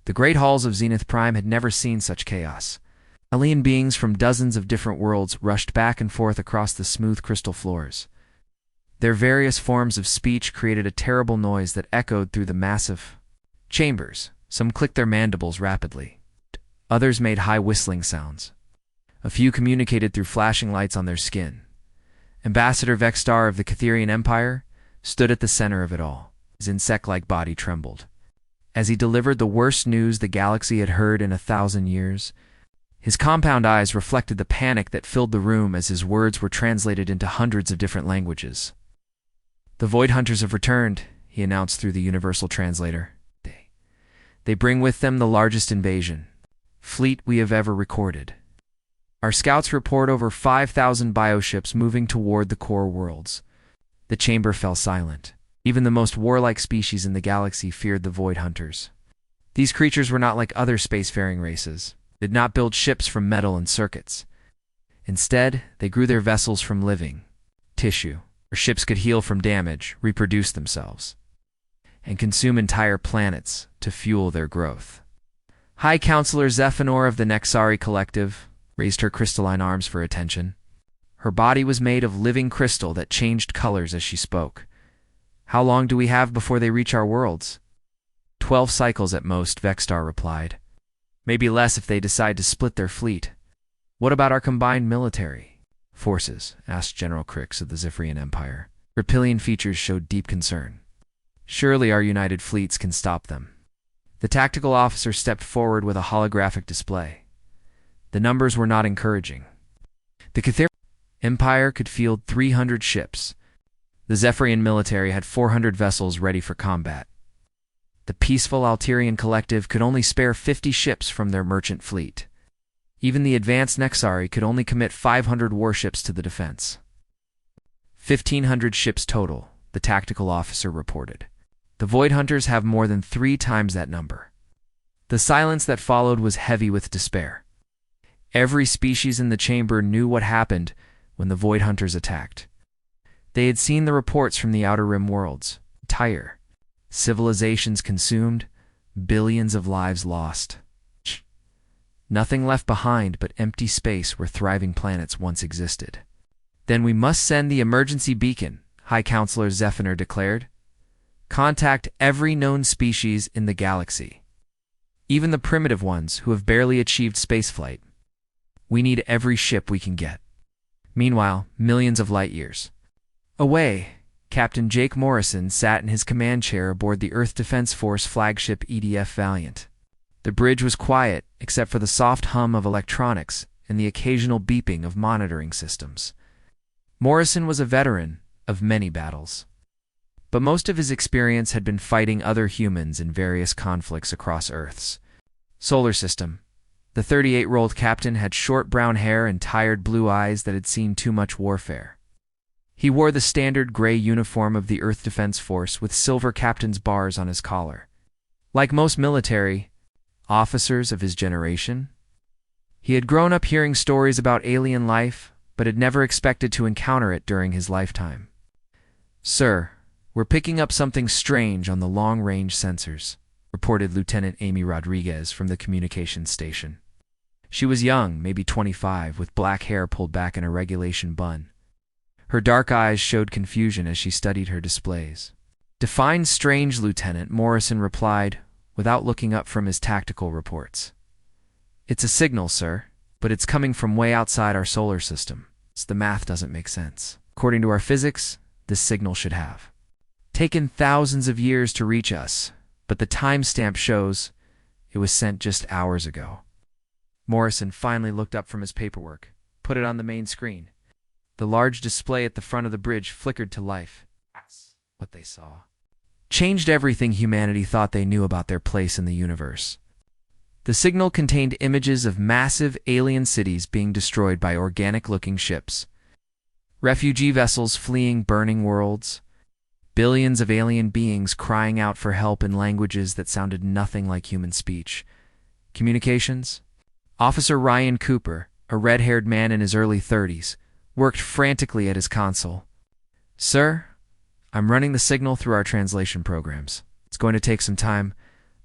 The great halls of Zenith Prime had never seen such chaos. Alien beings from dozens of different worlds rushed back and forth across the smooth crystal floors. Their various forms of speech created a terrible noise that echoed through the massive chambers. Some clicked their mandibles rapidly. Others made high whistling sounds. A few communicated through flashing lights on their skin. Ambassador Vexstar of the Catherian Empire stood at the center of it all. His insect-like body trembled. As he delivered the worst news the galaxy had heard in 1,000 years, his compound eyes reflected the panic that filled the room as his words were translated into hundreds of different languages. "The Void Hunters have returned," he announced through the universal translator. They bring with them the largest invasion fleet we have ever recorded. Our scouts report over 5,000 bioships moving toward the core worlds. The chamber fell silent. Even the most warlike species in the galaxy feared the Void Hunters. These creatures were not like other spacefaring races. They did not build ships from metal and circuits. Instead, they grew their vessels from living tissue. Their ships could heal from damage, reproduce themselves, and consume entire planets to fuel their growth. High Counselor Zephanor of the Nexari Collective raised her crystalline arms for attention. Her body was made of living crystal that changed colors as she spoke. "How long do we have before they reach our worlds?" 12 cycles at most, Vexstar replied. "Maybe less if they decide to split their fleet." "What about our combined military forces?" asked General Crix of the Zephyrian Empire. Reptilian features showed deep concern. "Surely our united fleets can stop them." The tactical officer stepped forward with a holographic display. The numbers were not encouraging. The Catherian Empire could field 300 ships. The Zephyrian military had 400 vessels ready for combat. The peaceful Alterian Collective could only spare 50 ships from their merchant fleet. Even the advanced Nexari could only commit 500 warships to the defense. 1,500 ships total, the tactical officer reported. The Void Hunters have more than 3 times that number. The silence that followed was heavy with despair. Every species in the chamber knew what happened when the Void Hunters attacked. They had seen the reports from the Outer Rim worlds. Entire civilizations consumed, billions of lives lost. Nothing left behind but empty space where thriving planets once existed. "Then we must send the emergency beacon," High Counselor Zephanor declared. "Contact every known species in the galaxy. Even the primitive ones who have barely achieved spaceflight. We need every ship we can get." Meanwhile, millions of light years away, Captain Jake Morrison sat in his command chair aboard the Earth Defense Force flagship EDF Valiant. The bridge was quiet, except for the soft hum of electronics and the occasional beeping of monitoring systems. Morrison was a veteran of many battles, but most of his experience had been fighting other humans in various conflicts across Earth's solar system. The 38-year-old captain had short brown hair and tired blue eyes that had seen too much warfare. He wore the standard gray uniform of the Earth Defense Force with silver captain's bars on his collar. Like most military officers of his generation, he had grown up hearing stories about alien life, but had never expected to encounter it during his lifetime. "Sir, we're picking up something strange on the long-range sensors," reported Lieutenant Amy Rodriguez from the communications station. She was young, maybe 25, with black hair pulled back in a regulation bun. Her dark eyes showed confusion as she studied her displays. "Define strange, Lieutenant," Morrison replied, without looking up from his tactical reports. "It's a signal, sir, but it's coming from way outside our solar system. So the math doesn't make sense. According to our physics, this signal should have taken thousands of years to reach us, but the timestamp shows it was sent just hours ago." Morrison finally looked up from his paperwork, put it on the main screen. The large display at the front of the bridge flickered to life. That's what they saw. Changed everything humanity thought they knew about their place in the universe. The signal contained images of massive alien cities being destroyed by organic-looking ships, refugee vessels fleeing burning worlds, billions of alien beings crying out for help in languages that sounded nothing like human speech. Communications? Officer Ryan Cooper, a red-haired man in his early 30s, worked frantically at his console. "Sir, I'm running the signal through our translation programs. It's going to take some time,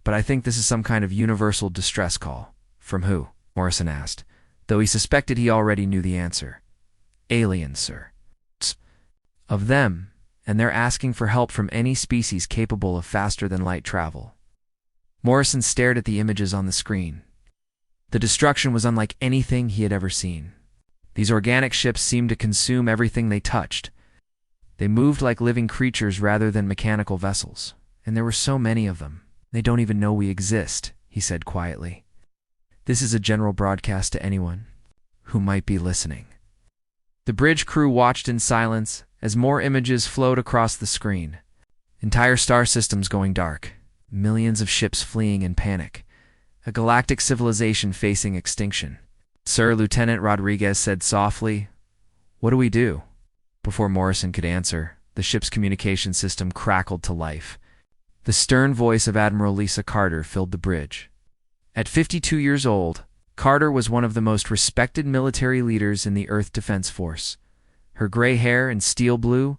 but I think this is some kind of universal distress call. From who? Morrison asked, though he suspected he already knew the answer. Aliens, sir. Of them, and they're asking for help from any species capable of faster-than-light travel. Morrison stared at the images on the screen. The destruction was unlike anything he had ever seen. These organic ships seemed to consume everything they touched. They moved like living creatures rather than mechanical vessels, and there were so many of them. They don't even know we exist, he said quietly. This is a general broadcast to anyone who might be listening. The bridge crew watched in silence as more images flowed across the screen. Entire star systems going dark, millions of ships fleeing in panic, a galactic civilization facing extinction. Sir, Lieutenant Rodriguez said softly, "What do we do?" Before Morrison could answer, the ship's communication system crackled to life. The stern voice of Admiral Lisa Carter filled the bridge. At 52 years old, Carter was one of the most respected military leaders in the Earth Defense Force. Her gray hair and steel blue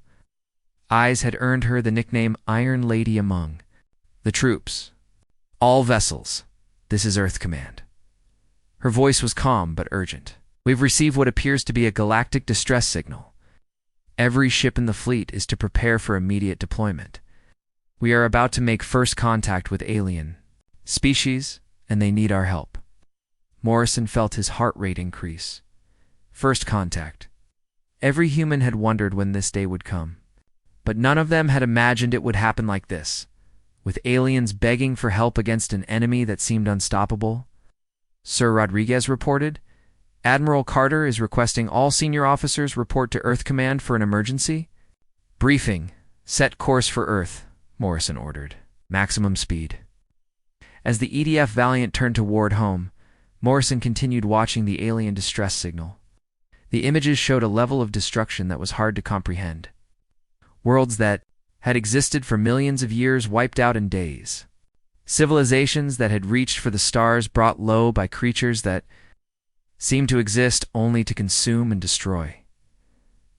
eyes had earned her the nickname Iron Lady among the troops. "All vessels, this is Earth Command." Her voice was calm but urgent. "We've received what appears to be a galactic distress signal. Every ship in the fleet is to prepare for immediate deployment. We are about to make first contact with alien species, and they need our help." Morrison felt his heart rate increase. First contact. Every human had wondered when this day would come, but none of them had imagined it would happen like this, with aliens begging for help against an enemy that seemed unstoppable. Sir Rodriguez reported, "Admiral Carter is requesting all senior officers report to Earth Command for an emergency." "Briefing. Set course for Earth," Morrison ordered. "Maximum speed." As the EDF Valiant turned toward home, Morrison continued watching the alien distress signal. The images showed a level of destruction that was hard to comprehend. Worlds that had existed for millions of years wiped out in days. Civilizations that had reached for the stars brought low by creatures that seemed to exist only to consume and destroy.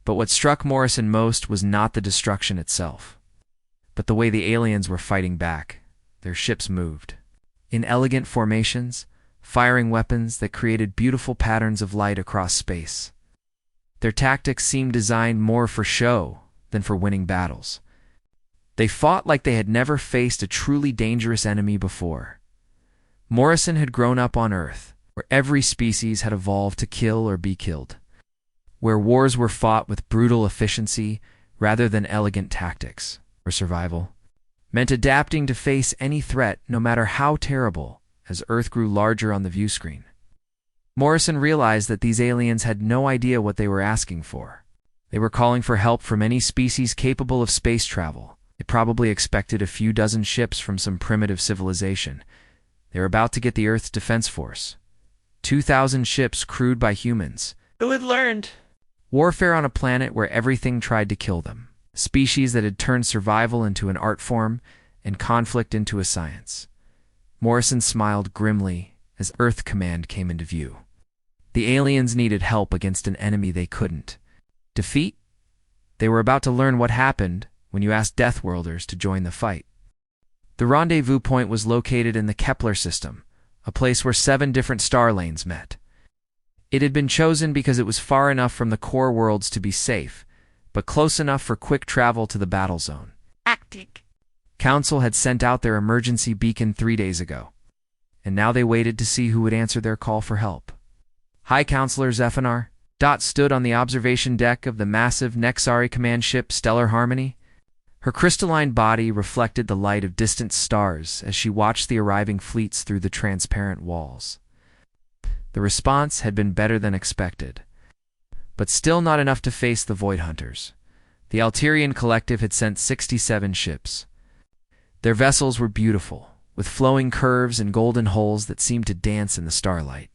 But what struck Morrison most was not the destruction itself, but the way the aliens were fighting back. Their ships moved in elegant formations, firing weapons that created beautiful patterns of light across space. Their tactics seemed designed more for show than for winning battles. They fought like they had never faced a truly dangerous enemy before. Morrison had grown up on Earth, where every species had evolved to kill or be killed, where wars were fought with brutal efficiency rather than elegant tactics, where survival meant adapting to face any threat, no matter how terrible, as Earth grew larger on the view screen. Morrison realized that these aliens had no idea what they were asking for. They were calling for help from any species capable of space travel. They probably expected a few dozen ships from some primitive civilization. They were about to get the Earth's Defense Force. 2,000 ships crewed by humans who had learned warfare on a planet where everything tried to kill them. A species that had turned survival into an art form and conflict into a science. Morrison smiled grimly as Earth Command came into view. The aliens needed help against an enemy they couldn't defeat. They were about to learn what happened when you asked Deathworlders to join the fight. The rendezvous point was located in the Kepler system, a place where 7 different star lanes met. It had been chosen because it was far enough from the core worlds to be safe, but close enough for quick travel to the battle zone. Galactic Council had sent out their emergency beacon 3 days ago, and now they waited to see who would answer their call for help. High Counselor Zephanar Dot stood on the observation deck of the massive Nexari command ship Stellar Harmony. Her crystalline body reflected the light of distant stars as she watched the arriving fleets through the transparent walls. The response had been better than expected, but still not enough to face the Void Hunters. The Alterian Collective had sent 67 ships. Their vessels were beautiful, with flowing curves and golden hulls that seemed to dance in the starlight.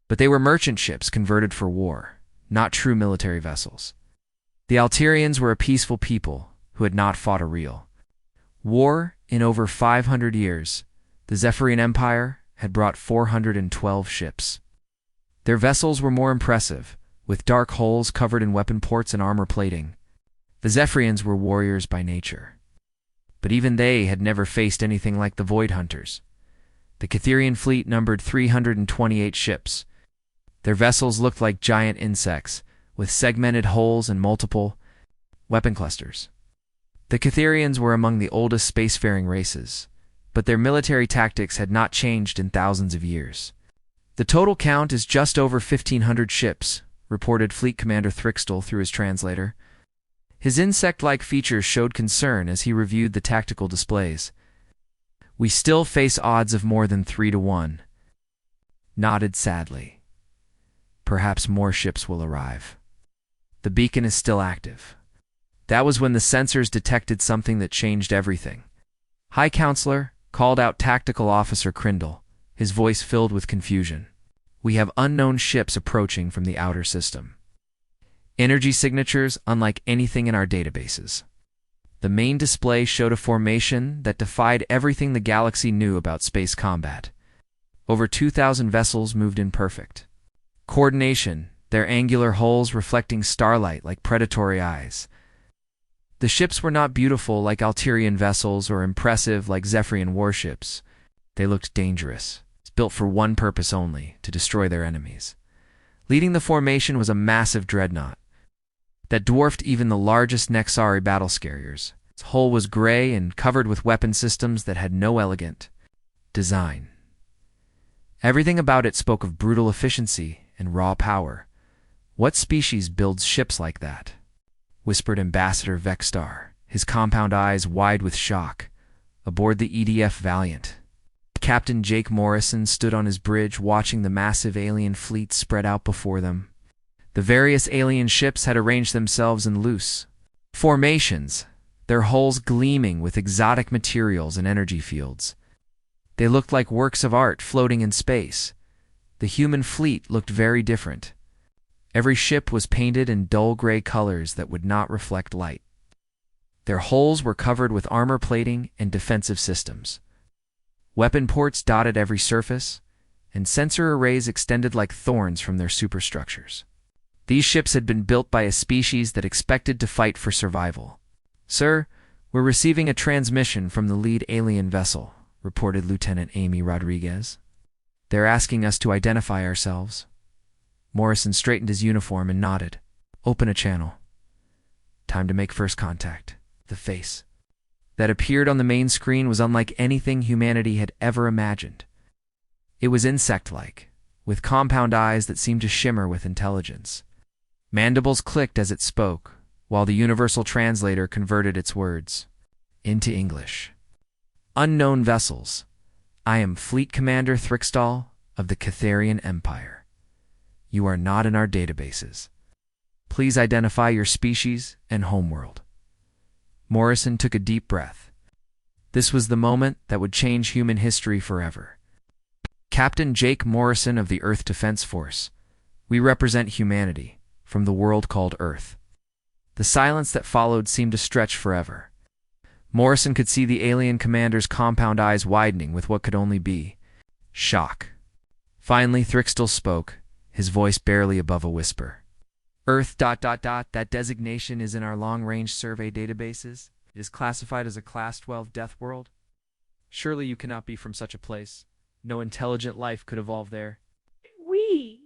But they were merchant ships converted for war, not true military vessels. The Alterians were a peaceful people who had not fought a real war in over 500 years. The Zephyrian Empire had brought 412 ships. Their vessels were more impressive, with dark hulls covered in weapon ports and armor plating. The Zephyrians were warriors by nature. but even they had never faced anything like the Void Hunters. The Catherian fleet numbered 328 ships. Their vessels looked like giant insects, with segmented hulls and multiple weapon clusters. The Catherians were among the oldest spacefaring races, but their military tactics had not changed in thousands of years. The total count is just over 1,500 ships, reported Fleet Commander Thrixtel through his translator. His insect-like features showed concern as he reviewed the tactical displays. "We still face odds of more than 3-1. Nodded sadly. "Perhaps more ships will arrive. The beacon is still active." That was when the sensors detected something that changed everything. "High Counselor," called out Tactical Officer Crindle, his voice filled with confusion. "We have unknown ships approaching from the outer system. Energy signatures unlike anything in our databases." The main display showed a formation that defied everything the galaxy knew about space combat. Over 2,000 vessels moved in perfect coordination, their angular hulls reflecting starlight like predatory eyes. The ships were not beautiful like Alterian vessels or impressive like Zephyrian warships. They looked dangerous, built for one purpose only, to destroy their enemies. Leading the formation was a massive dreadnought that dwarfed even the largest Nexari battle carriers. Its hull was gray and covered with weapon systems that had no elegant design. Everything about it spoke of brutal efficiency and raw power. "What species builds ships like that?" whispered Ambassador Vexstar, his compound eyes wide with shock. "Aboard the EDF Valiant." Captain Jake Morrison stood on his bridge watching the massive alien fleet spread out before them. The various alien ships had arranged themselves in loose formations, their hulls gleaming with exotic materials and energy fields. They looked like works of art floating in space. The human fleet looked very different. Every ship was painted in dull gray colors that would not reflect light. Their hulls were covered with armor plating and defensive systems. Weapon ports dotted every surface, and sensor arrays extended like thorns from their superstructures. These ships had been built by a species that expected to fight for survival. "Sir, we're receiving a transmission from the lead alien vessel," reported Lieutenant Amy Rodriguez. "They're asking us to identify ourselves." Morrison straightened his uniform and nodded. "Open a channel. Time to make first contact." The face that appeared on the main screen was unlike anything humanity had ever imagined. It was insect-like, with compound eyes that seemed to shimmer with intelligence. Mandibles clicked as it spoke, while the universal translator converted its words into English. "Unknown vessels. I am Fleet Commander Thrixtal of the Catherian Empire. You are not in our databases. Please identify your species and homeworld." Morrison took a deep breath. This was the moment that would change human history forever. "Captain Jake Morrison of the Earth Defense Force. We represent humanity, from the world called Earth." The silence that followed seemed to stretch forever. Morrison could see the alien commander's compound eyes widening with what could only be shock. Finally, Thrixtel spoke, his voice barely above a whisper. "Earth... That designation is in our long-range survey databases. It is classified as a Class 12 death world. Surely you cannot be from such a place. No intelligent life could evolve there." "We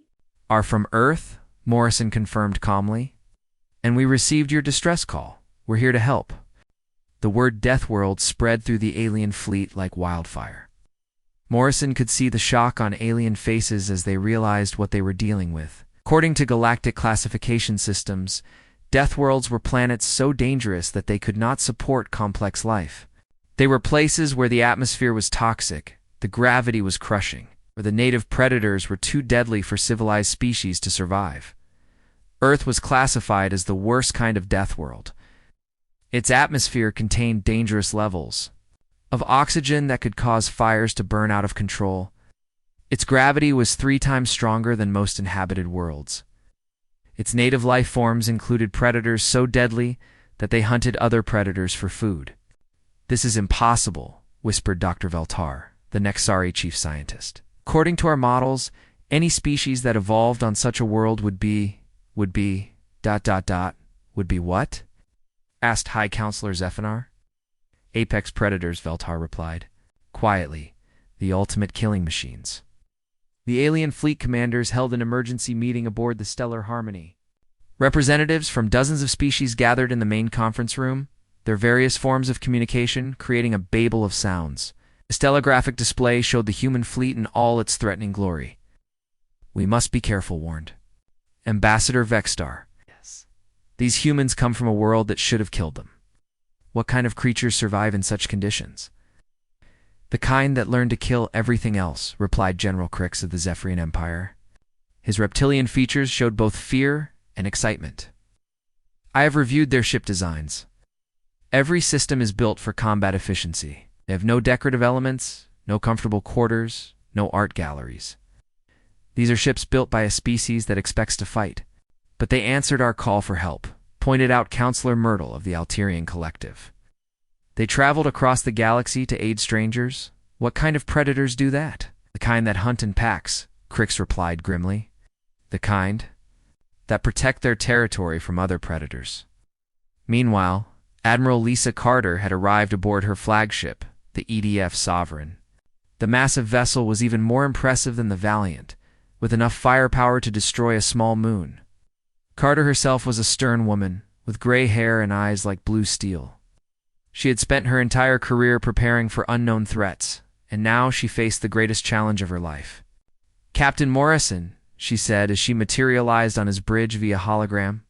"Are from Earth," Morrison confirmed calmly. "And we received your distress call. We're here to help." The word Deathworld spread through the alien fleet like wildfire. Morrison could see the shock on alien faces as they realized what they were dealing with. According to galactic classification systems, Deathworlds were planets so dangerous that they could not support complex life. They were places where the atmosphere was toxic, the gravity was crushing, or the native predators were too deadly for civilized species to survive. Earth was classified as the worst kind of Deathworld. Its atmosphere contained dangerous levels of oxygen that could cause fires to burn out of control. Its gravity was 3 times stronger than most inhabited worlds. Its native life forms included predators so deadly that they hunted other predators for food. "This is impossible," whispered Dr. Veltar, the Nexari chief scientist. "According to our models, any species that evolved on such a world would be what?" asked High Counselor Zephynar. apex predators, Veltar replied. Quietly, the ultimate killing machines. The alien fleet commanders held an emergency meeting aboard the Stellar Harmony. Representatives from dozens of species gathered in the main conference room, their various forms of communication creating a babel of sounds. A stellographic display showed the human fleet in all its threatening glory. We must be careful, warned Ambassador Vexstar. Yes. These humans come from a world that should have killed them. What kind of creatures survive in such conditions? The kind that learn to kill everything else, replied General Crix of the Zephyrian Empire. His reptilian features showed both fear and excitement. I have reviewed their ship designs. Every system is built for combat efficiency. They have no decorative elements, no comfortable quarters, no art galleries. These are ships built by a species that expects to fight. But they answered our call for help, pointed out Counselor Myrtle of the Alterian Collective. They traveled across the galaxy to aid strangers. What kind of predators do that? The kind that hunt in packs, Crix replied grimly. The kind that protect their territory from other predators. Meanwhile, Admiral Lisa Carter had arrived aboard her flagship, the EDF Sovereign. The massive vessel was even more impressive than the Valiant, with enough firepower to destroy a small moon. Carter herself was a stern woman, with gray hair and eyes like blue steel. She had spent her entire career preparing for unknown threats, and now she faced the greatest challenge of her life. Captain Morrison, she said as she materialized on his bridge via hologram.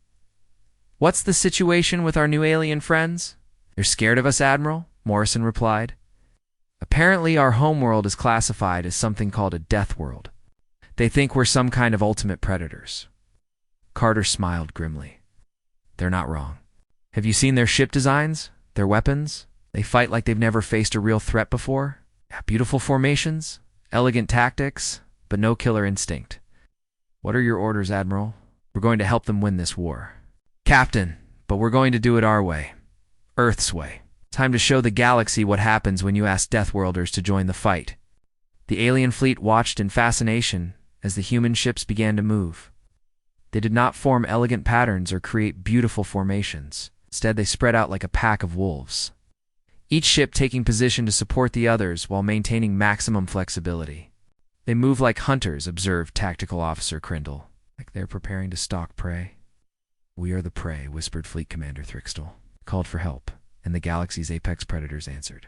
What's the situation with our new alien friends? They're scared of us, Admiral, Morrison replied. Apparently our homeworld is classified as something called a Deathworld. They think we're some kind of ultimate predators. Carter smiled grimly. They're not wrong. Have you seen their ship designs? Their weapons? They fight like they've never faced a real threat before. Beautiful formations, elegant tactics, but no killer instinct. What are your orders, Admiral? We're going to help them win this war. Captain, but we're going to do it our way. Earth's way. Time to show the galaxy what happens when you ask Deathworlders to join the fight. The alien fleet watched in fascination as the human ships began to move. They did not form elegant patterns or create beautiful formations. Instead, they spread out like a pack of wolves, each ship taking position to support the others while maintaining maximum flexibility. They move like hunters, observed Tactical Officer Crindle, like they're preparing to stalk prey. We are the prey, whispered Fleet Commander Thrixtel, called for help, and the galaxy's apex predators answered.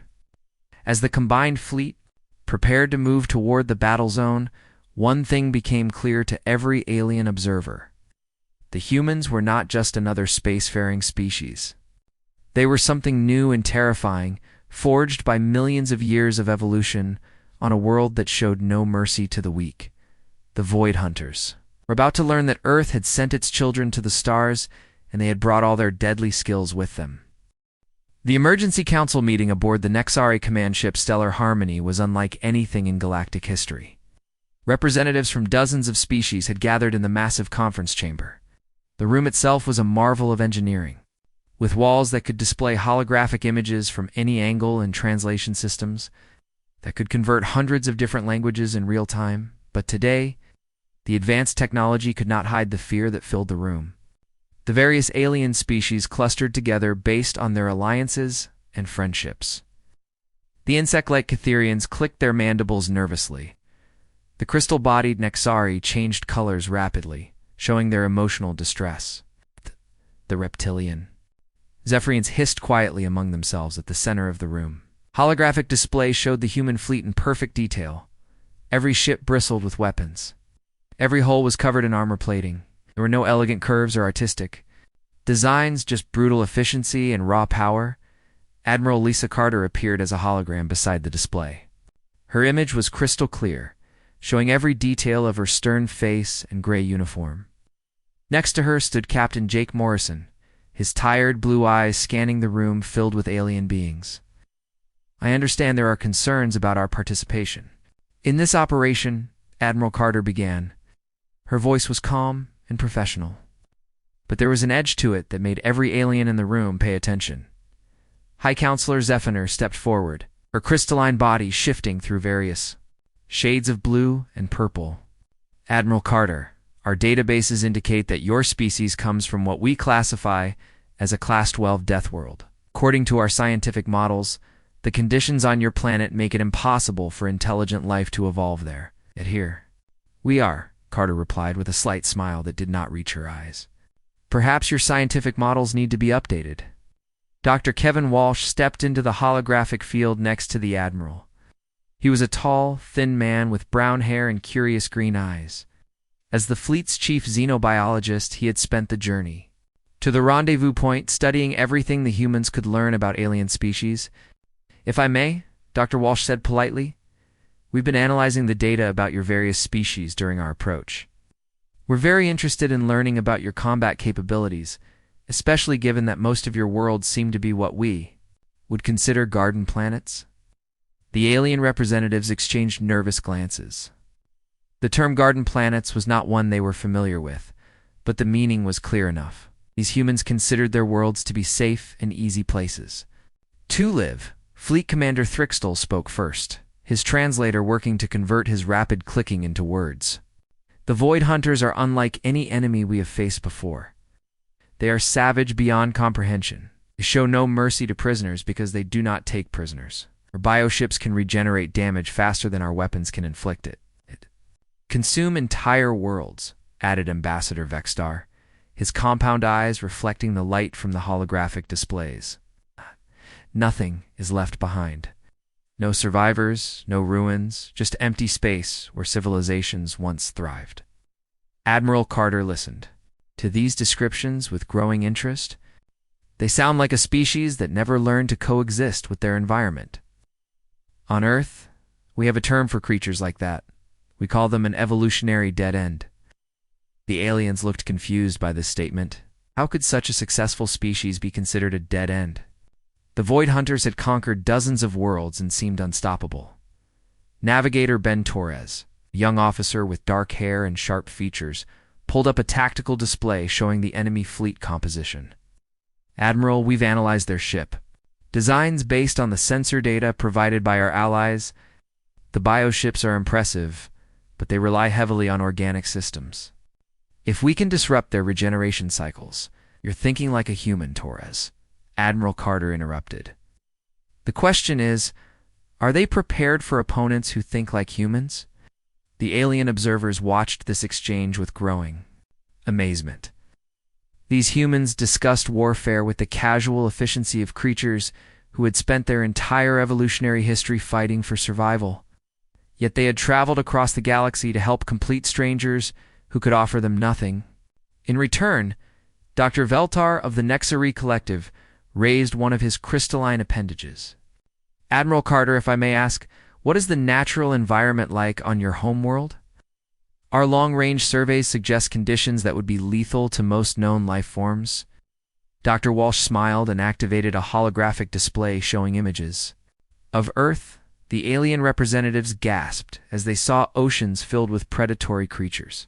As the combined fleet prepared to move toward the battle zone, one thing became clear to every alien observer. The humans were not just another spacefaring species. They were something new and terrifying, forged by millions of years of evolution on a world that showed no mercy to the weak. The Void Hunters were about to learn that Earth had sent its children to the stars, and they had brought all their deadly skills with them. The emergency council meeting aboard the Nexari command ship Stellar Harmony was unlike anything in galactic history. Representatives from dozens of species had gathered in the massive conference chamber. The room itself was a marvel of engineering, with walls that could display holographic images from any angle and translation systems that could convert hundreds of different languages in real time. But today, the advanced technology could not hide the fear that filled the room. The various alien species clustered together based on their alliances and friendships. The insect-like Catherians clicked their mandibles nervously. The crystal-bodied Nexari changed colors rapidly, showing their emotional distress. The reptilian Zephyrians hissed quietly among themselves at the center of the room. Holographic displays showed the human fleet in perfect detail. Every ship bristled with weapons. Every hull was covered in armor plating. There were no elegant curves or artistic designs, just brutal efficiency and raw power. Admiral Lisa Carter appeared as a hologram beside the display. Her image was crystal clear, showing every detail of her stern face and gray uniform. Next to her stood Captain Jake Morrison, his tired blue eyes scanning the room filled with alien beings. I understand there are concerns about our participation. In this operation, Admiral Carter began. Her voice was calm and professional, but there was an edge to it that made every alien in the room pay attention. High Counselor Zephyr stepped forward, her crystalline body shifting through various shades of blue and purple. Admiral Carter, our databases indicate that your species comes from what we classify as a Class 12 Deathworld. According to our scientific models, The conditions on your planet make it impossible for intelligent life to evolve there. Yet here, we are, Carter replied with a slight smile that did not reach her eyes. Perhaps your scientific models need to be updated. Dr. Kevin Walsh stepped into the holographic field next to the Admiral. He was a tall, thin man with brown hair and curious green eyes. As the fleet's chief xenobiologist, he had spent the journey to the rendezvous point, studying everything the humans could learn about alien species. If I may, Dr. Walsh said politely, we've been analyzing the data about your various species during our approach. We're very interested in learning about your combat capabilities, especially given that most of your worlds seem to be what we would consider garden planets. The alien representatives exchanged nervous glances. The term garden planets was not one they were familiar with, but the meaning was clear enough. These humans considered their worlds to be safe and easy places to live. Fleet Commander Thrixtel spoke first, his translator working to convert his rapid clicking into words. The Void Hunters are unlike any enemy we have faced before. They are savage beyond comprehension. They show no mercy to prisoners because they do not take prisoners. Our bioships can regenerate damage faster than our weapons can inflict it. Consume entire worlds, added Ambassador Vexstar, his compound eyes reflecting the light from the holographic displays. Nothing is left behind. No survivors, no ruins, just empty space where civilizations once thrived. Admiral Carter listened to these descriptions with growing interest. They sound like a species that never learned to coexist with their environment. On Earth, we have a term for creatures like that. We call them an evolutionary dead end. The aliens looked confused by this statement. How could such a successful species be considered a dead end? The Void Hunters had conquered dozens of worlds and seemed unstoppable. Navigator Ben Torres, a young officer with dark hair and sharp features, pulled up a tactical display showing the enemy fleet composition. Admiral, we've analyzed their ship. Designs based on the sensor data provided by our allies. The bioships are impressive, but they rely heavily on organic systems. If we can disrupt their regeneration cycles, you're thinking like a human, Torres. Admiral Carter interrupted. The question is, are they prepared for opponents who think like humans? The alien observers watched this exchange with growing amazement. These humans discussed warfare with the casual efficiency of creatures who had spent their entire evolutionary history fighting for survival. Yet they had traveled across the galaxy to help complete strangers who could offer them nothing. In return, Dr. Veltar of the Nexari Collective raised one of his crystalline appendages. Admiral Carter, if I may ask, what is the natural environment like on your homeworld? Our long-range surveys suggest conditions that would be lethal to most known life forms. Dr. Walsh smiled and activated a holographic display showing images of Earth. The alien representatives gasped as they saw oceans filled with predatory creatures,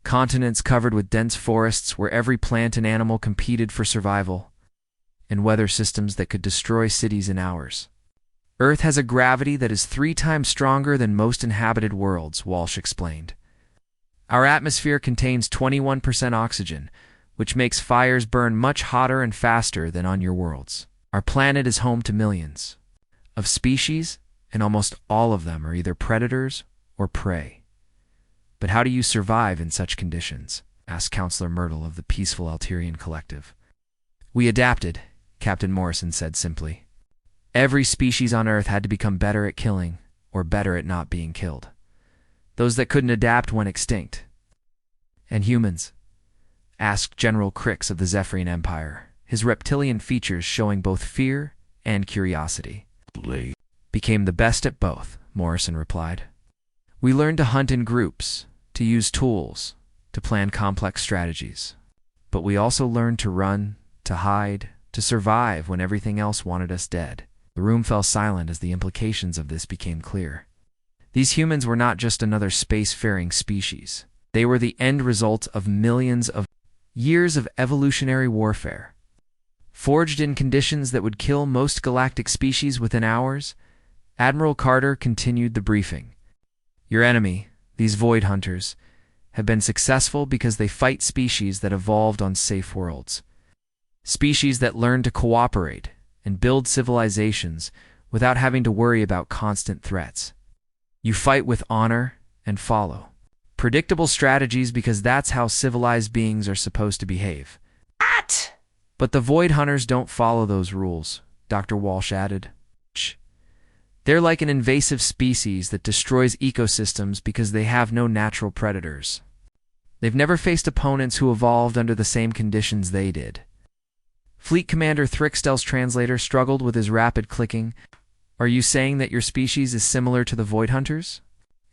continents covered with dense forests where every plant and animal competed for survival, and weather systems that could destroy cities in hours. Earth has a gravity that is 3 times stronger than most inhabited worlds, Walsh explained. Our atmosphere contains 21% oxygen, which makes fires burn much hotter and faster than on your worlds. Our planet is home to millions of species, and almost all of them are either predators or prey. But how do you survive in such conditions? Asked Counselor Myrtle of the peaceful Alterian Collective. We adapted, Captain Morrison said simply. Every species on Earth had to become better at killing, or better at not being killed. Those that couldn't adapt went extinct. And humans? Asked General Crix of the Zephyrian Empire, his reptilian features showing both fear and curiosity. Became the best at both, Morrison replied. We learned to hunt in groups, to use tools, to plan complex strategies. But we also learned to run, to hide, to survive when everything else wanted us dead. The room fell silent as the implications of this became clear. These humans were not just another spacefaring species. They were the end result of millions of years of evolutionary warfare. Forged in conditions that would kill most galactic species within hours, Admiral Carter continued the briefing. Your enemy, these Void Hunters, have been successful because they fight species that evolved on safe worlds. Species that learn to cooperate and build civilizations without having to worry about constant threats. You fight with honor and follow predictable strategies because that's how civilized beings are supposed to behave. But the Void Hunters don't follow those rules, Dr. Walsh added. They're like an invasive species that destroys ecosystems because they have no natural predators. They've never faced opponents who evolved under the same conditions they did. Fleet Commander Thrixtel's translator struggled with his rapid clicking. Are you saying that your species is similar to the Void Hunters?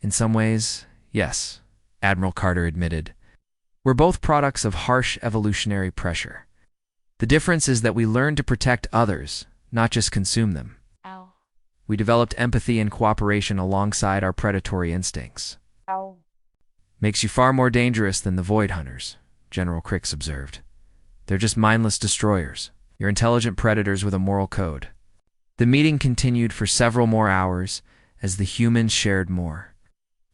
In some ways, yes, Admiral Carter admitted. We're both products of harsh evolutionary pressure. The difference is that we learned to protect others, not just consume them. Ow. We developed empathy and cooperation alongside our predatory instincts. Ow. Makes you far more dangerous than the Void Hunters, General Crix observed. They're just mindless destroyers. You're intelligent predators with a moral code. The meeting continued for several more hours as the humans shared more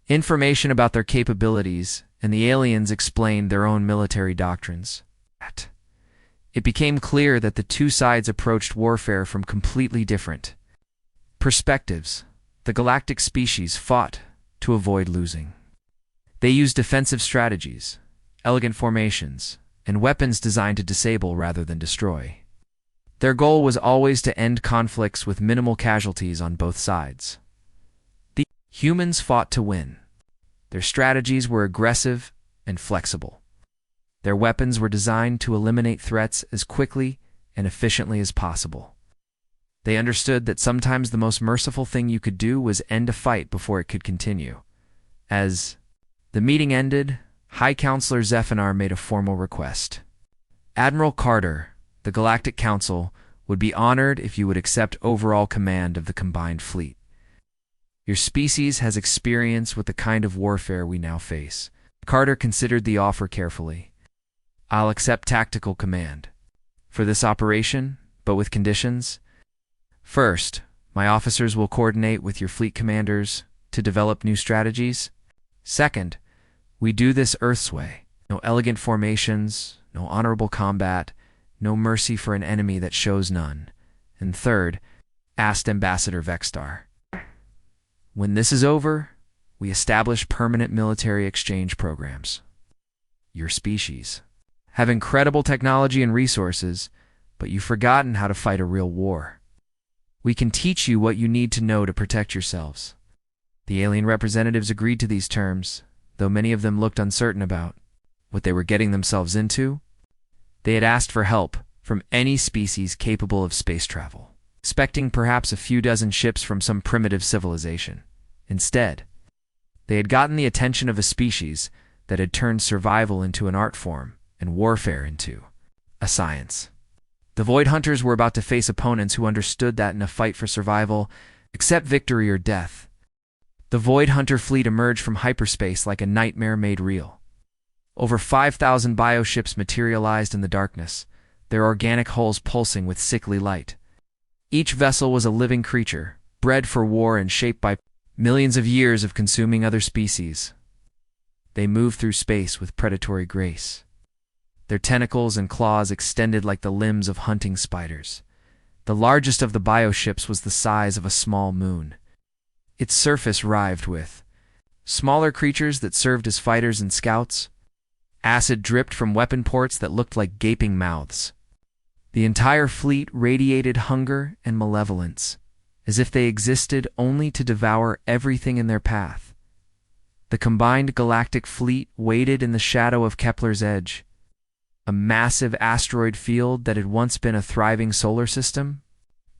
information about their capabilities, and the aliens explained their own military doctrines. It became clear that the two sides approached warfare from completely different perspectives. The galactic species fought to avoid losing. They used defensive strategies, elegant formations, and weapons designed to disable rather than destroy. Their goal was always to end conflicts with minimal casualties on both sides. The humans fought to win. Their strategies were aggressive and flexible. Their weapons were designed to eliminate threats as quickly and efficiently as possible. They understood that sometimes the most merciful thing you could do was end a fight before it could continue. As the meeting ended, High Counselor Zephanar made a formal request. Admiral Carter, the Galactic Council, would be honored if you would accept overall command of the combined fleet. Your species has experience with the kind of warfare we now face. Carter considered the offer carefully. I'll accept tactical command for this operation, but with conditions. First, my officers will coordinate with your fleet commanders to develop new strategies. Second, we do this Earth's way. No elegant formations, no honorable combat, no mercy for an enemy that shows none. And third, asked Ambassador Vexstar. When this is over, we establish permanent military exchange programs. Your species have incredible technology and resources, but you've forgotten how to fight a real war. We can teach you what you need to know to protect yourselves. The alien representatives agreed to these terms, though many of them looked uncertain about what they were getting themselves into. They had asked for help from any species capable of space travel, expecting perhaps a few dozen ships from some primitive civilization. Instead, they had gotten the attention of a species that had turned survival into an art form and warfare into a science. The Void Hunters were about to face opponents who understood that in a fight for survival, accept victory or death. The Void Hunter fleet emerged from hyperspace like a nightmare made real. Over 5,000 bioships materialized in the darkness, their organic hulls pulsing with sickly light. Each vessel was a living creature, bred for war and shaped by millions of years of consuming other species. They moved through space with predatory grace. Their tentacles and claws extended like the limbs of hunting spiders. The largest of the bioships was the size of a small moon. Its surface writhed with smaller creatures that served as fighters and scouts. Acid dripped from weapon ports that looked like gaping mouths. The entire fleet radiated hunger and malevolence, as if they existed only to devour everything in their path. The combined galactic fleet waited in the shadow of Kepler's edge, a massive asteroid field that had once been a thriving solar system.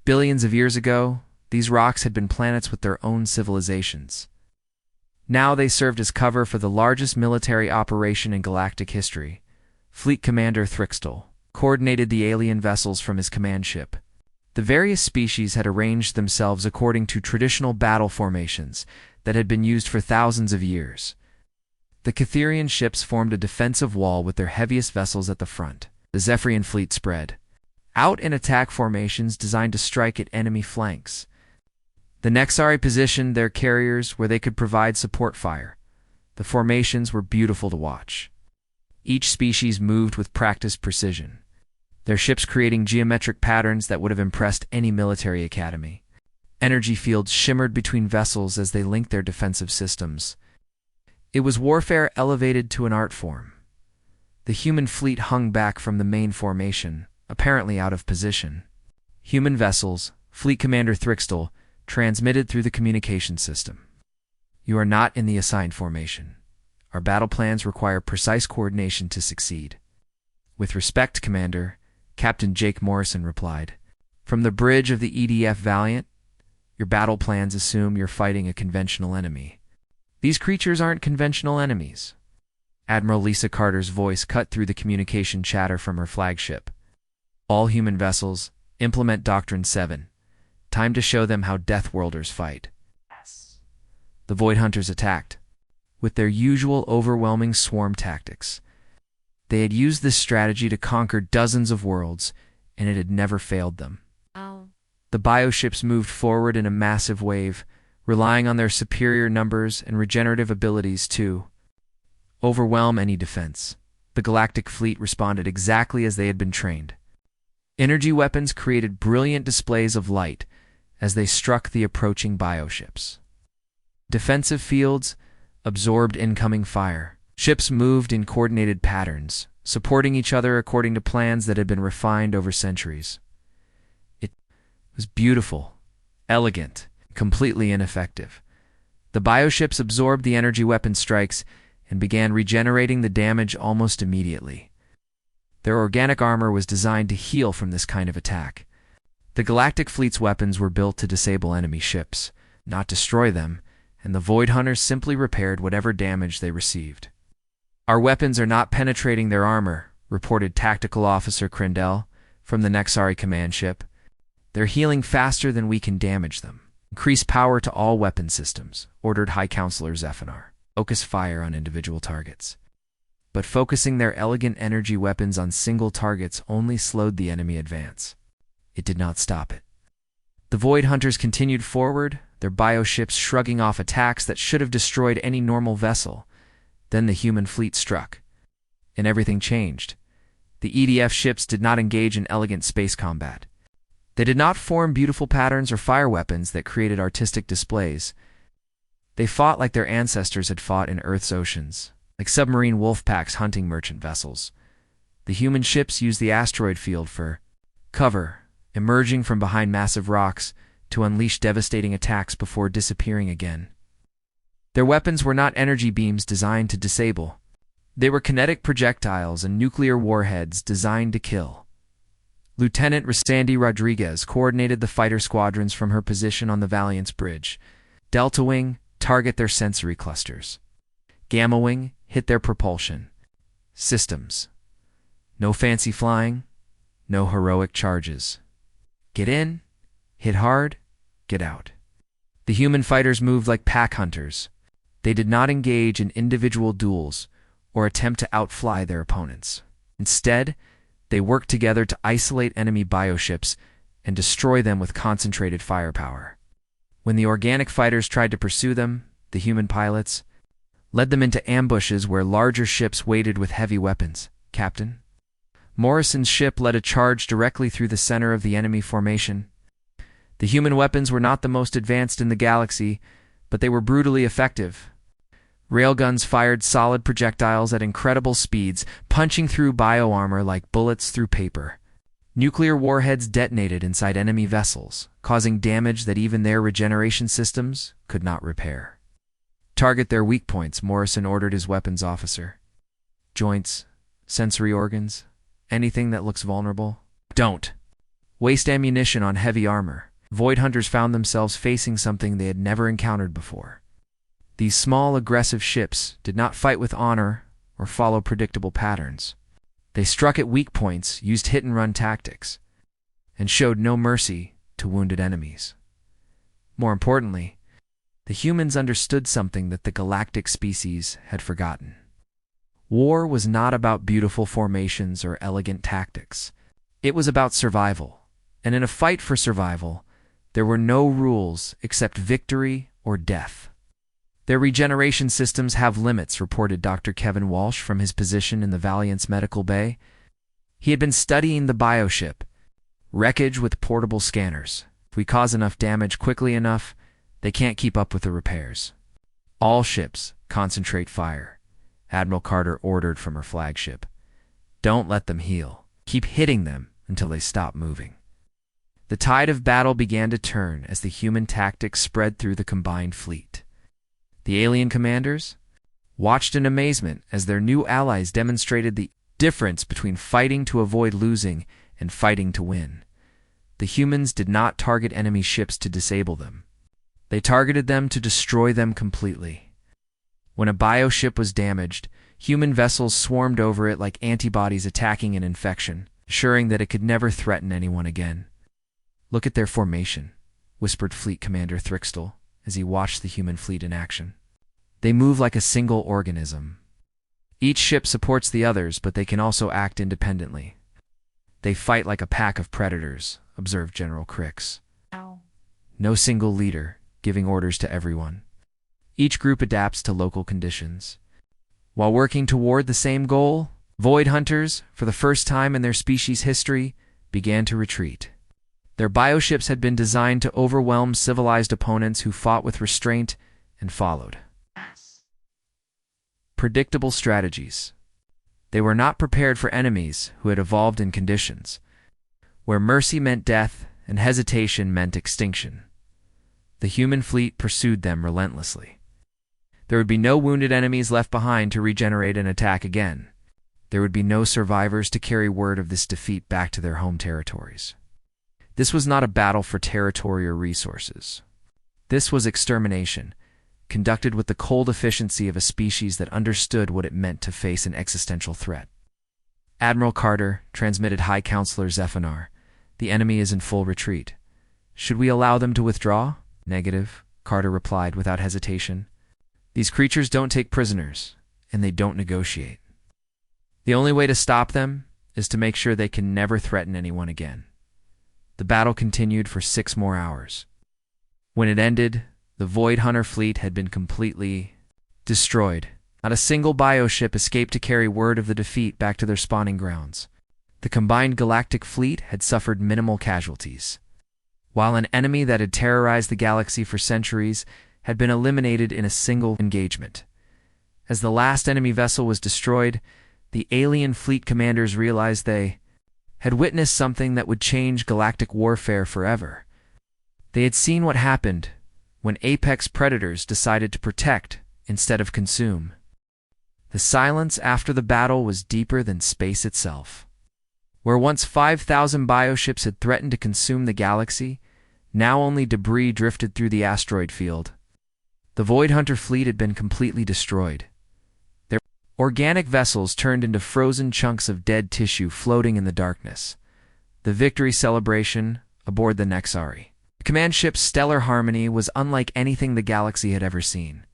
Billions of years ago, these rocks had been planets with their own civilizations. Now they served as cover for the largest military operation in galactic history. Fleet Commander Thrixtel coordinated the alien vessels from his command ship. The various species had arranged themselves according to traditional battle formations that had been used for thousands of years. The Catherian ships formed a defensive wall with their heaviest vessels at the front. The Zephyrian fleet spread out in attack formations designed to strike at enemy flanks. The Nexari positioned their carriers where they could provide support fire. The formations were beautiful to watch. Each species moved with practiced precision, their ships creating geometric patterns that would have impressed any military academy. Energy fields shimmered between vessels as they linked their defensive systems. It was warfare elevated to an art form. The human fleet hung back from the main formation, apparently out of position. Human vessels, Fleet Commander Thrixtel, transmitted through the communication system. You are not in the assigned formation. Our battle plans require precise coordination to succeed. With respect, Commander, Captain Jake Morrison replied. From the bridge of the EDF Valiant, your battle plans assume you're fighting a conventional enemy. These creatures aren't conventional enemies. Admiral Lisa Carter's voice cut through the communication chatter from her flagship. All human vessels, implement Doctrine 7. Time to show them how Deathworlders fight. The Void Hunters attacked. With their usual overwhelming swarm tactics. They had used this strategy to conquer dozens of worlds, and it had never failed them. The bioships moved forward in a massive wave, relying on their superior numbers and regenerative abilities to overwhelm any defense. The Galactic Fleet responded exactly as they had been trained. Energy weapons created brilliant displays of light as they struck the approaching bioships. Defensive fields absorbed incoming fire. Ships moved in coordinated patterns, supporting each other according to plans that had been refined over centuries. It was beautiful, elegant, completely ineffective. The bioships absorbed the energy weapon strikes and began regenerating the damage almost immediately. Their organic armor was designed to heal from this kind of attack. The Galactic Fleet's weapons were built to disable enemy ships, not destroy them, and the Void Hunters simply repaired whatever damage they received. Our weapons are not penetrating their armor, reported Tactical Officer Crendell from the Nexari command ship. They're healing faster than we can damage them. Increase power to all weapon systems, ordered High Counselor Zephanar. Focus fire on individual targets. But focusing their elegant energy weapons on single targets only slowed the enemy advance. It did not stop it. The Void Hunters continued forward, their bioships shrugging off attacks that should have destroyed any normal vessel. Then the human fleet struck, and everything changed. The EDF ships did not engage in elegant space combat. They did not form beautiful patterns or fire weapons that created artistic displays. They fought like their ancestors had fought in Earth's oceans, like submarine wolf packs hunting merchant vessels. The human ships used the asteroid field for cover, emerging from behind massive rocks to unleash devastating attacks before disappearing again. Their weapons were not energy beams designed to disable. They were kinetic projectiles and nuclear warheads designed to kill. Lieutenant Rastandi Rodriguez coordinated the fighter squadrons from her position on the Valiant's bridge. Delta Wing, target their sensory clusters. Gamma Wing, hit their propulsion systems. No fancy flying, no heroic charges. Get in, hit hard, get out. The human fighters moved like pack hunters. They did not engage in individual duels or attempt to outfly their opponents. Instead, they worked together to isolate enemy bioships and destroy them with concentrated firepower. When the organic fighters tried to pursue them, the human pilots led them into ambushes where larger ships waited with heavy weapons. Captain Morrison's ship led a charge directly through the center of the enemy formation. The human weapons were not the most advanced in the galaxy, but they were brutally effective. Railguns fired solid projectiles at incredible speeds, punching through bioarmor like bullets through paper. Nuclear warheads detonated inside enemy vessels, causing damage that even their regeneration systems could not repair. Target their weak points, Morrison ordered his weapons officer. Joints, sensory organs, anything that looks vulnerable. Don't waste ammunition on heavy armor. Void Hunters found themselves facing something they had never encountered before. These small, aggressive ships did not fight with honor or follow predictable patterns. They struck at weak points, used hit-and-run tactics, and showed no mercy to wounded enemies. More importantly, the humans understood something that the galactic species had forgotten. War was not about beautiful formations or elegant tactics. It was about survival, and in a fight for survival, there were no rules except victory or death. Their regeneration systems have limits, reported Dr. Kevin Walsh from his position in the Valiant's medical bay. He had been studying the bioship, wreckage with portable scanners. If we cause enough damage quickly enough, they can't keep up with the repairs. All ships, concentrate fire, Admiral Carter ordered from her flagship. Don't let them heal. Keep hitting them until they stop moving. The tide of battle began to turn as the human tactics spread through the combined fleet. The alien commanders watched in amazement as their new allies demonstrated the difference between fighting to avoid losing and fighting to win. The humans did not target enemy ships to disable them. They targeted them to destroy them completely. When a bioship was damaged, human vessels swarmed over it like antibodies attacking an infection, assuring that it could never threaten anyone again. "Look at their formation," whispered Fleet Commander Thrixtel as he watched the human fleet in action. "They move like a single organism. Each ship supports the others, but they can also act independently. They fight like a pack of predators," observed General Crix. Ow. "No single leader, giving orders to everyone. Each group adapts to local conditions. While working toward the same goal, Void Hunters, for the first time in their species' history, began to retreat. Their bioships had been designed to overwhelm civilized opponents who fought with restraint and followed predictable strategies. They were not prepared for enemies who had evolved in conditions where mercy meant death and hesitation meant extinction. The human fleet pursued them relentlessly. There would be no wounded enemies left behind to regenerate and attack again. There would be no survivors to carry word of this defeat back to their home territories. This was not a battle for territory or resources. This was extermination, conducted with the cold efficiency of a species that understood what it meant to face an existential threat. Admiral Carter transmitted High Counselor Zephanar. "The enemy is in full retreat. Should we allow them to withdraw?" "Negative," Carter replied without hesitation. "These creatures don't take prisoners, and they don't negotiate. The only way to stop them is to make sure they can never threaten anyone again." The battle continued for 6 more hours. When it ended, the Void Hunter fleet had been completely destroyed. Not a single bioship escaped to carry word of the defeat back to their spawning grounds. The combined galactic fleet had suffered minimal casualties, while an enemy that had terrorized the galaxy for centuries had been eliminated in a single engagement. As the last enemy vessel was destroyed, the alien fleet commanders realized they had witnessed something that would change galactic warfare forever. They had seen what happened when apex predators decided to protect instead of consume. The silence after the battle was deeper than space itself. Where once 5,000 bioships had threatened to consume the galaxy, now only debris drifted through the asteroid field. The Void Hunter fleet had been completely destroyed. Their organic vessels turned into frozen chunks of dead tissue floating in the darkness. The victory celebration aboard the Nexari. The command ship's stellar harmony was unlike anything the galaxy had ever seen.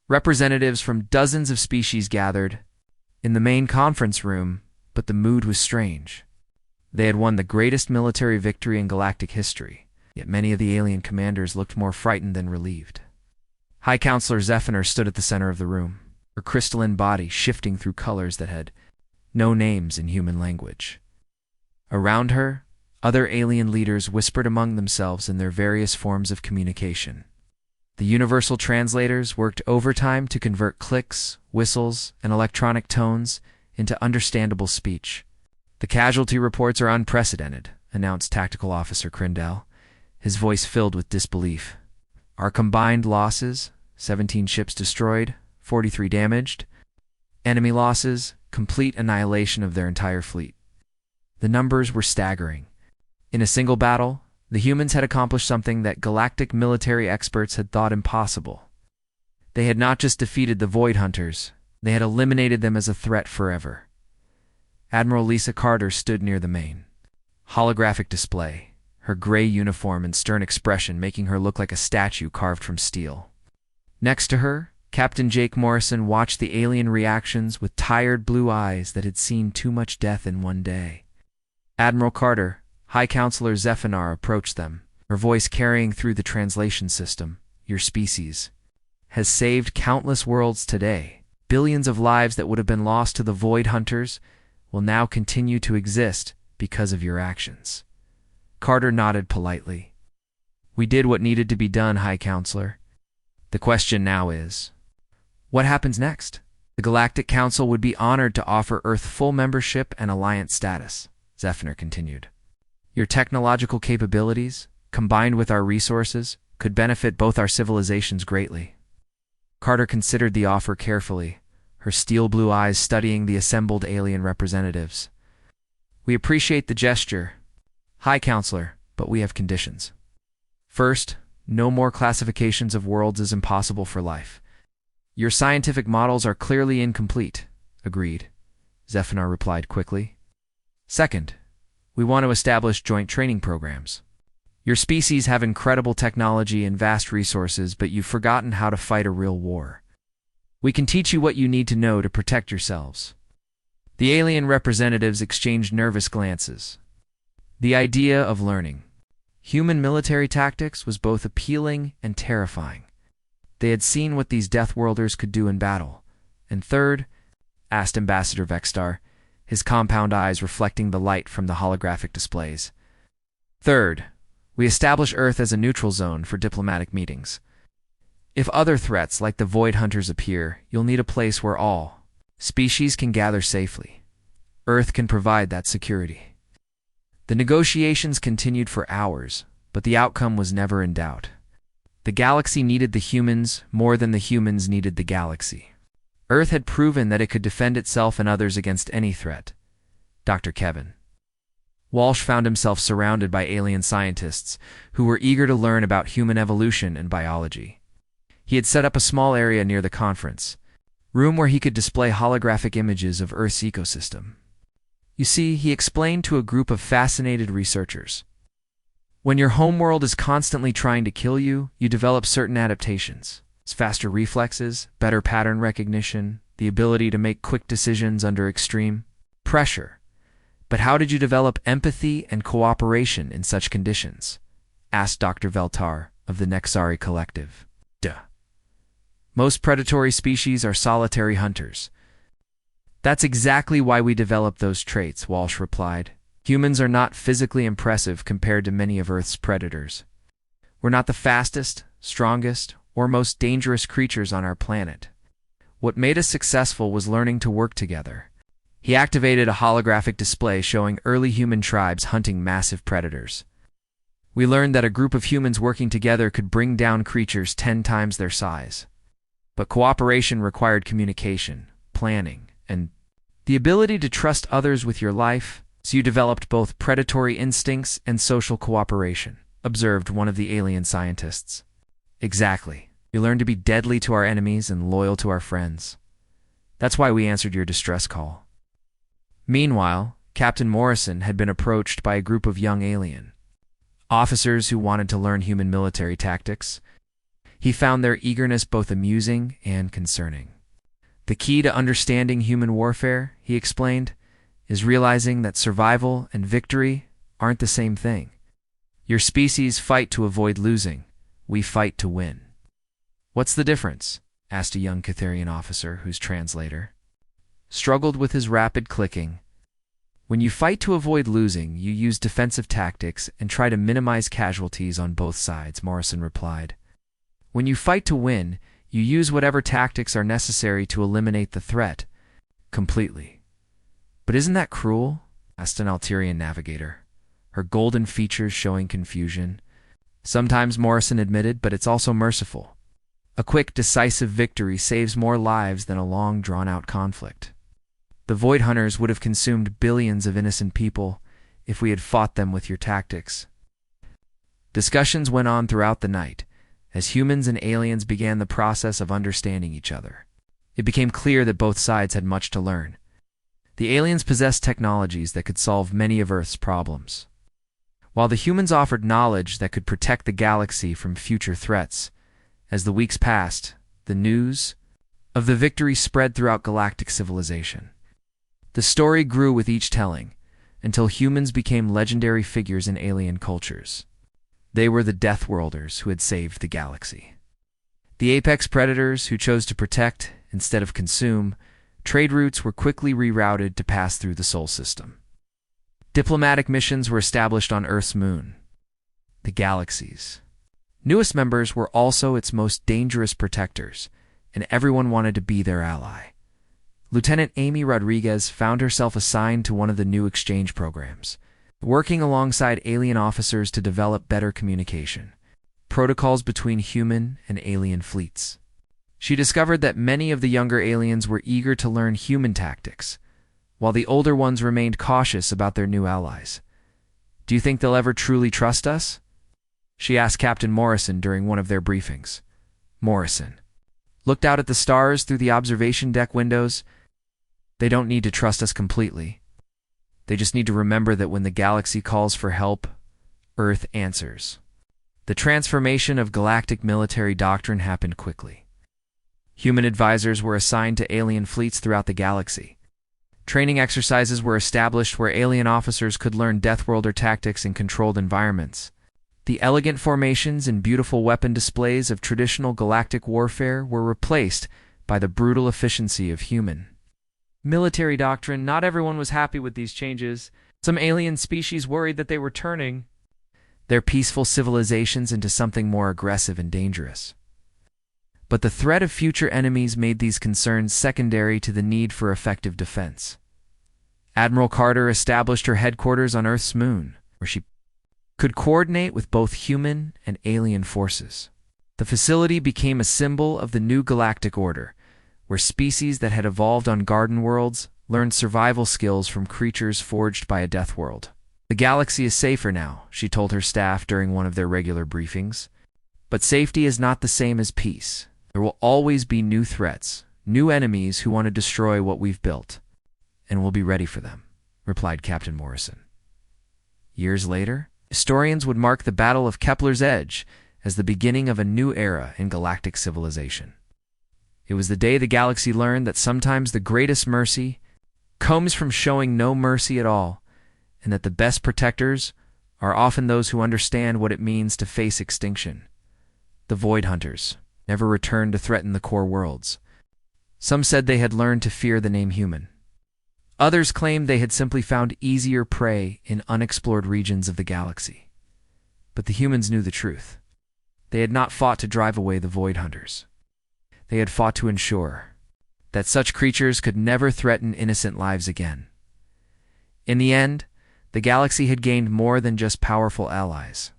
Representatives from dozens of species gathered in the main conference room, but the mood was strange. They had won the greatest military victory in galactic history, yet many of the alien commanders looked more frightened than relieved. High Counselor Zephanar stood at the center of the room, her crystalline body shifting through colors that had no names in human language. Around her, other alien leaders whispered among themselves in their various forms of communication. The universal translators worked overtime to convert clicks, whistles, and electronic tones into understandable speech. "The casualty reports are unprecedented," announced Tactical Officer Crindell, his voice filled with disbelief. "Our combined losses, 17 ships destroyed, 43 damaged. Enemy losses, complete annihilation of their entire fleet." The numbers were staggering. In a single battle, the humans had accomplished something that galactic military experts had thought impossible. They had not just defeated the Void Hunters, they had eliminated them as a threat forever. Admiral Lisa Carter stood near the main holographic display, her gray uniform and stern expression making her look like a statue carved from steel. Next to her, Captain Jake Morrison watched the alien reactions with tired blue eyes that had seen too much death in one day. Admiral Carter, High Counselor Zephanar approached them, her voice carrying through the translation system. "Your species has saved countless worlds today. Billions of lives that would have been lost to the Void Hunters will now continue to exist because of your actions." Carter nodded politely. We did what needed to be done, High Counselor. The question now is, what happens next? The Galactic Council would be honored to offer Earth full membership and alliance status, Zephyr continued. Your technological capabilities, combined with our resources, could benefit both our civilizations greatly. Carter considered the offer carefully, her steel-blue eyes studying the assembled alien representatives. We appreciate the gesture, High Counselor, but we have conditions. First, no more classifications of worlds is impossible for life. Your scientific models are clearly incomplete. Agreed, Zephyr replied quickly. Second, we want to establish joint training programs. Your species have incredible technology and vast resources, but you've forgotten how to fight a real war. We can teach you what you need to know to protect yourselves. The alien representatives exchanged nervous glances. The idea of learning human military tactics was both appealing and terrifying. They had seen what these Deathworlders could do in battle. And third, asked Ambassador Vexstar, his compound eyes reflecting the light from the holographic displays. Third, we establish Earth as a neutral zone for diplomatic meetings. If other threats like the Void Hunters appear, you'll need a place where all species can gather safely. Earth can provide that security. The negotiations continued for hours, but the outcome was never in doubt. The galaxy needed the humans more than the humans needed the galaxy. Earth had proven that it could defend itself and others against any threat. Dr. Kevin. Walsh found himself surrounded by alien scientists who were eager to learn about human evolution and biology. He had set up a small area near the conference room where he could display holographic images of Earth's ecosystem. You see, he explained to a group of fascinated researchers, when your homeworld is constantly trying to kill you, you develop certain adaptations. It's faster reflexes, better pattern recognition, the ability to make quick decisions under extreme pressure. But how did you develop empathy and cooperation in such conditions? Asked Dr. Veltar of the Nexari Collective. Most predatory species are solitary hunters. That's exactly why we developed those traits, Walsh replied. Humans are not physically impressive compared to many of Earth's predators. We're not the fastest, strongest, or most dangerous creatures on our planet. What made us successful was learning to work together. He activated a holographic display showing early human tribes hunting massive predators. We learned that a group of humans working together could bring down creatures 10 times their size. But cooperation required communication, planning, and the ability to trust others with your life, so you developed both predatory instincts and social cooperation, observed one of the alien scientists. Exactly. We learned to be deadly to our enemies and loyal to our friends. That's why we answered your distress call. Meanwhile, Captain Morrison had been approached by a group of young alien officers who wanted to learn human military tactics. He found their eagerness both amusing and concerning. The key to understanding human warfare, he explained, is realizing that survival and victory aren't the same thing. Your species fight to avoid losing. We fight to win. What's the difference? Asked a young Catharian officer whose translator struggled with his rapid clicking. When you fight to avoid losing, you use defensive tactics and try to minimize casualties on both sides, Morrison replied. When you fight to win, you use whatever tactics are necessary to eliminate the threat completely. But isn't that cruel? Asked an Alterian navigator, her golden features showing confusion. Sometimes, Morrison admitted, but it's also merciful. A quick, decisive victory saves more lives than a long, drawn-out conflict. The Void Hunters would have consumed billions of innocent people if we had fought them with your tactics. Discussions went on throughout the night, as humans and aliens began the process of understanding each other. It became clear that both sides had much to learn. The aliens possessed technologies that could solve many of Earth's problems, while the humans offered knowledge that could protect the galaxy from future threats. As the weeks passed, the news of the victory spread throughout galactic civilization. The story grew with each telling, until humans became legendary figures in alien cultures. They were the Deathworlders who had saved the galaxy. The apex predators who chose to protect instead of consume. Trade routes were quickly rerouted to pass through the Sol system. Diplomatic missions were established on Earth's moon, the galaxies. Newest members were also its most dangerous protectors, and everyone wanted to be their ally. Lieutenant Amy Rodriguez found herself assigned to one of the new exchange programs, working alongside alien officers to develop better communication protocols between human and alien fleets. She discovered that many of the younger aliens were eager to learn human tactics, while the older ones remained cautious about their new allies. "Do you think they'll ever truly trust us?" she asked Captain Morrison during one of their briefings. Morrison looked out at the stars through the observation deck windows. "They don't need to trust us completely. They just need to remember that when the galaxy calls for help, Earth answers." The transformation of galactic military doctrine happened quickly. Human advisors were assigned to alien fleets throughout the galaxy. Training exercises were established where alien officers could learn Deathworlder tactics in controlled environments. The elegant formations and beautiful weapon displays of traditional galactic warfare were replaced by the brutal efficiency of human military doctrine. Not everyone was happy with these changes. Some alien species worried that they were turning their peaceful civilizations into something more aggressive and dangerous. But the threat of future enemies made these concerns secondary to the need for effective defense. Admiral Carter established her headquarters on Earth's moon, where she could coordinate with both human and alien forces. The facility became a symbol of the new galactic order, where species that had evolved on garden worlds learned survival skills from creatures forged by a death world. "The galaxy is safer now," she told her staff during one of their regular briefings. "But safety is not the same as peace. There will always be new threats, new enemies who want to destroy what we've built, and we'll be ready for them," replied Captain Morrison. Years later, historians would mark the Battle of Kepler's Edge as the beginning of a new era in galactic civilization. It was the day the galaxy learned that sometimes the greatest mercy comes from showing no mercy at all, and that the best protectors are often those who understand what it means to face extinction. The Void Hunters never returned to threaten the core worlds. Some said they had learned to fear the name human. Others claimed they had simply found easier prey in unexplored regions of the galaxy. But the humans knew the truth. They had not fought to drive away the Void Hunters. They had fought to ensure that such creatures could never threaten innocent lives again. In the end, the galaxy had gained more than just powerful allies.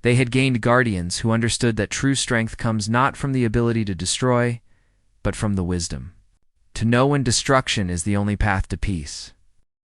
They had gained guardians who understood that true strength comes not from the ability to destroy, but from the wisdom to know when destruction is the only path to peace.